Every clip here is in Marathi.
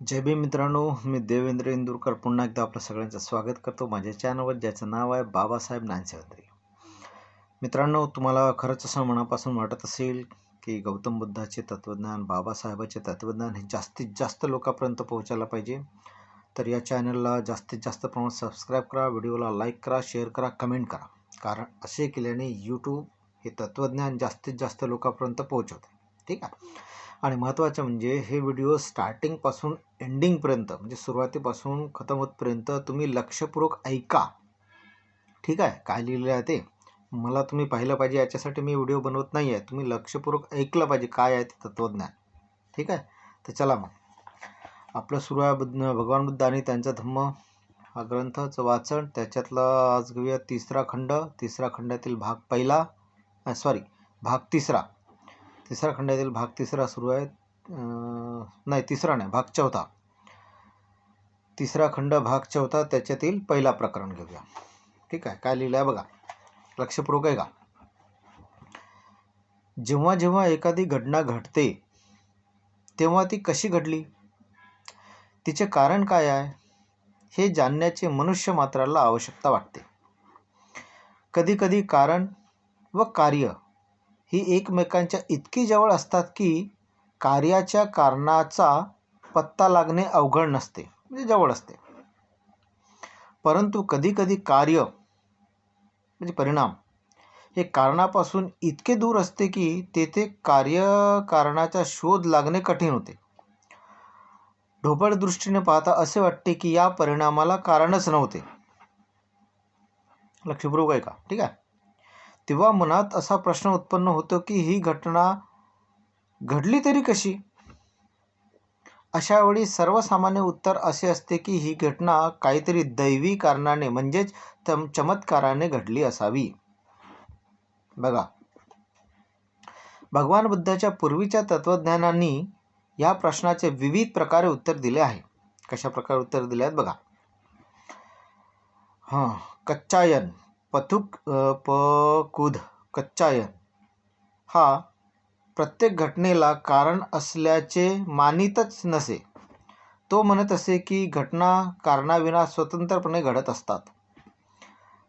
जय भीम मित्रांनो, मी देवेंद्र इंदुरकर पुन्हा एकदा आपलं सगळ्यांचं स्वागत करतो माझ्या चॅनलवर, ज्याचं नाव आहे बाबासाहेब नानसेवत्री. मित्रांनो, तुम्हाला खरंच असं मनापासून वाटत असेल की गौतम बुद्धाचे तत्त्वज्ञान, बाबासाहेबांचे तत्त्वज्ञान हे जास्तीत जास्त लोकांपर्यंत पोहोचायला पाहिजे, तर या चॅनलला जास्तीत जास्त प्रमाणात सबस्क्राईब करा, व्हिडिओला लाईक करा, शेअर करा, कमेंट करा. कारण असे केल्याने यूट्यूब हे तत्त्वज्ञान जास्तीत जास्त लोकांपर्यंत पोहोचवते. ठीक आहे. आणि महत्त्वाचं म्हणजे हे व्हिडिओ स्टार्टिंगपासून एंडिंगपर्यंत, म्हणजे सुरुवातीपासून खतम होतपर्यंत तुम्ही लक्षपूर्वक ऐका. ठीक आहे. काय लिहिलेलं आहे ते मला तुम्ही पाहिलं पाहिजे, याच्यासाठी मी व्हिडिओ बनवत नाही आहे. तुम्ही लक्षपूर्वक ऐकलं पाहिजे काय आहे ते तत्त्वज्ञान. ठीक आहे. तर चला मग आपलं सुरू आहे भगवान बुद्ध आणि त्यांचा धम्म हा ग्रंथाचं वाचन. त्याच्यातला आज घेऊया तिसरा खंडातील भाग पहिला, भाग तिसरा. तिसरा खंडातील भाग तिसरा सुरू आहे. नाही, तिसरा नाही, भाग चौथा. तिसरा खंड भाग चौथा, त्याच्यातील पहिला प्रकरण घेऊया. ठीक आहे. काय लिहिलं आहे बघा, लक्षपूर्वक आहे का. जेव्हा जेव्हा एखादी घटना घडते तेव्हा ती कशी घडली, तिचे कारण काय आहे, हे जाणण्याची मनुष्य मात्राला आवश्यकता वाटते. कधी कधी कारण व कार्य ही एकमेकांच्या इतकी जवळ असतात की कार्याच्या कारणाचा पत्ता लागणे अवघड नसते, म्हणजे जवळ असते. परंतु कधी कधी कार्य म्हणजे परिणाम हे कारणापासून इतके दूर असते की तेथे कारणाचा शोध लागणे कठीण होते. ढोबळ दृष्टीने पाहता असे वाटते की या परिणामाला कारणच नव्हते. लक्षपूर्वक आहे का. ठीक आहे. तेव्हा मनात असा प्रश्न उत्पन्न होतो की ही घटना घडली तरी कशी. अशा वेळी सर्वसामान्य उत्तर असे असते की ही घटना काहीतरी दैवी कारणाने म्हणजेच चमत्काराने घडली असावी. बघा, भगवान बुद्धाच्या पूर्वीच्या तत्त्वज्ञानांनी या प्रश्नाचे विविध प्रकारे उत्तर दिले आहे. कशा प्रकारे उत्तर दिले आहेत बघा. कच्चायन पकुध कच्चायन हा प्रत्येक घटनेला कारण असल्याचे मानितच नसे. तो म्हणत असे की घटना कारणाविना स्वतंत्रपणे घडत असतात.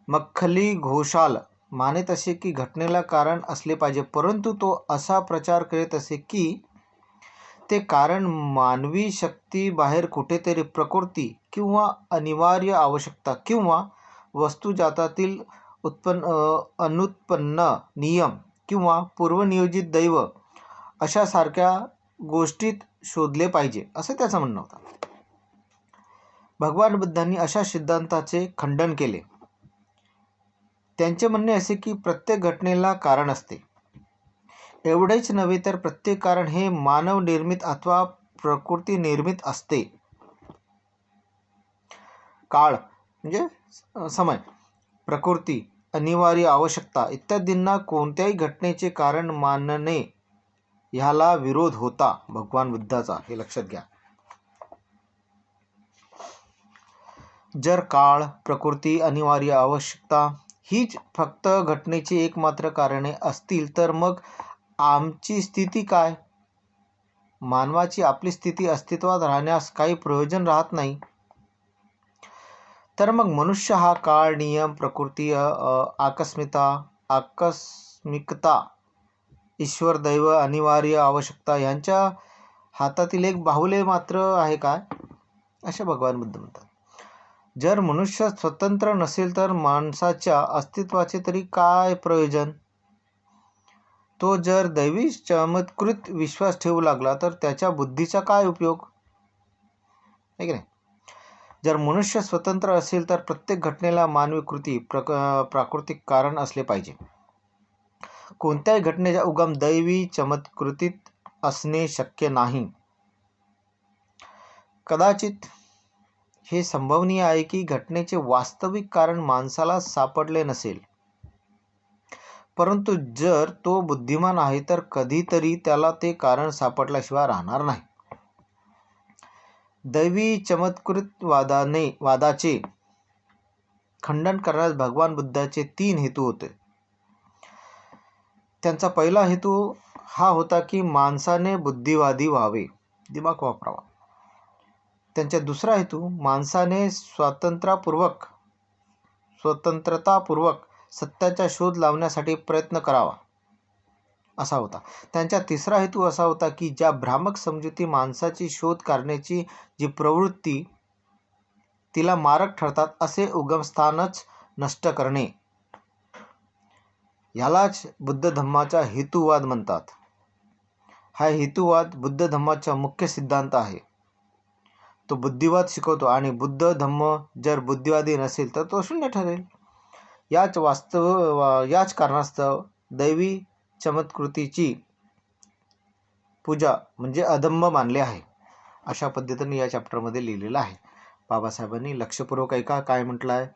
मख्खली घोषाल मानित असे की घटनेला कारण असले पाहिजे, परंतु तो असा प्रचार करीत असे की ते कारण मानवी शक्ती बाहेर कुठेतरी प्रकृती किंवा अनिवार्य आवश्यकता किंवा वस्तुजातातील अनुत्पन्न नियम किंवा पूर्वनियोजित दैव अशा सारख्या गोष्टीत शोधले पाहिजे, असं त्याचं म्हणणं होतं. भगवान बुद्धांनी अशा सिद्धांताचे खंडन केले. त्यांचे म्हणणे असे की प्रत्येक घटनेला कारण असते. एवढेच नव्हे तर प्रत्येक कारण हे मानव निर्मित अथवा प्रकृती निर्मित असते. काळ म्हणजे समय, प्रकृती, अनिवार्य आवश्यकता इत्यादींना कोणत्याही घटनेचे कारण मानणे ह्याला विरोध होता भगवान बुद्धाचा, हे लक्षात घ्या. जर काळ, प्रकृती, अनिवार्य आवश्यकता हीच फक्त घटनेची एकमात्र कारणे असतील तर मग आमची स्थिती काय. मानवाची आपली स्थिती अस्तित्वात राहण्यास काही प्रयोजन राहत नाही. तर मग मनुष्य हा काळ, नियम, प्रकृती, आकस्मिकता, ईश्वर, दैव, अनिवार्य आवश्यकता यांच्या हातातील एक बाहुले मात्र आहे काय, असे भगवान बुद्ध म्हणतात. जर मनुष्य स्वतंत्र नसेल तर माणसाच्या अस्तित्वाचे तरी काय प्रयोजन. तो जर दैवी चमत्कृत विश्वास ठेवू लागला तर त्याच्या बुद्धीचा काय उपयोग, आहे की नाही. जर मनुष्य स्वतंत्र असेल तर प्रत्येक घटनेला मानवी कृती प्राकृतिक कारण असले पाहिजे. कोणत्याही घटनेचा उगम दैवी चमत्कृतीत असणे शक्य नाही. कदाचित हे संभवनीय आहे की घटनेचे वास्तविक कारण माणसाला सापडले नसेल, परंतु जर तो बुद्धिमान आहे तर कधीतरी त्याला ते कारण सापडल्याशिवाय राहणार नाही. दैवी चमत्कृत वादाचे खंडन करण्यास भगवान बुद्धाचे 3 हेतू होते. त्यांचा पहिला हेतू हा होता की माणसाने बुद्धिवादी व्हावे, दिमाग वापरावा. त्यांचा दुसरा हेतू माणसाने स्वतंत्रतापूर्वक सत्याचा शोध लावण्यासाठी प्रयत्न करावा असा होता. त्यांचा तिसरा हेतू असा होता की ज्या भ्रामक समजुती माणसाची शोध करण्याची जी प्रवृत्ती तिला मारक ठरतात असे उगमस्थानच नष्ट करणे. यालाच बुद्ध धम्माचा हेतुवाद म्हणतात. हा हेतुवाद बुद्ध धम्माचा मुख्य सिद्धांत आहे. तो बुद्धिवाद शिकवतो आणि बुद्ध धम्म जर बुद्धिवादी नसेल तर तो शून्य ठरेल. याच कारणास्तव दैवी चमत्कृतीची पूजा म्हणजे अधम्म मानले आहे. अशा पद्धतीने या चॅप्टरमध्ये लिहिलेलं आहे. बाबासाहेबांनी लक्षपूर्वक ऐका काय म्हटलं आहे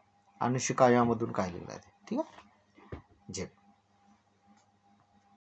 आणि शिका यामधून काय लिहिलं आहे. ठीक आहे. जय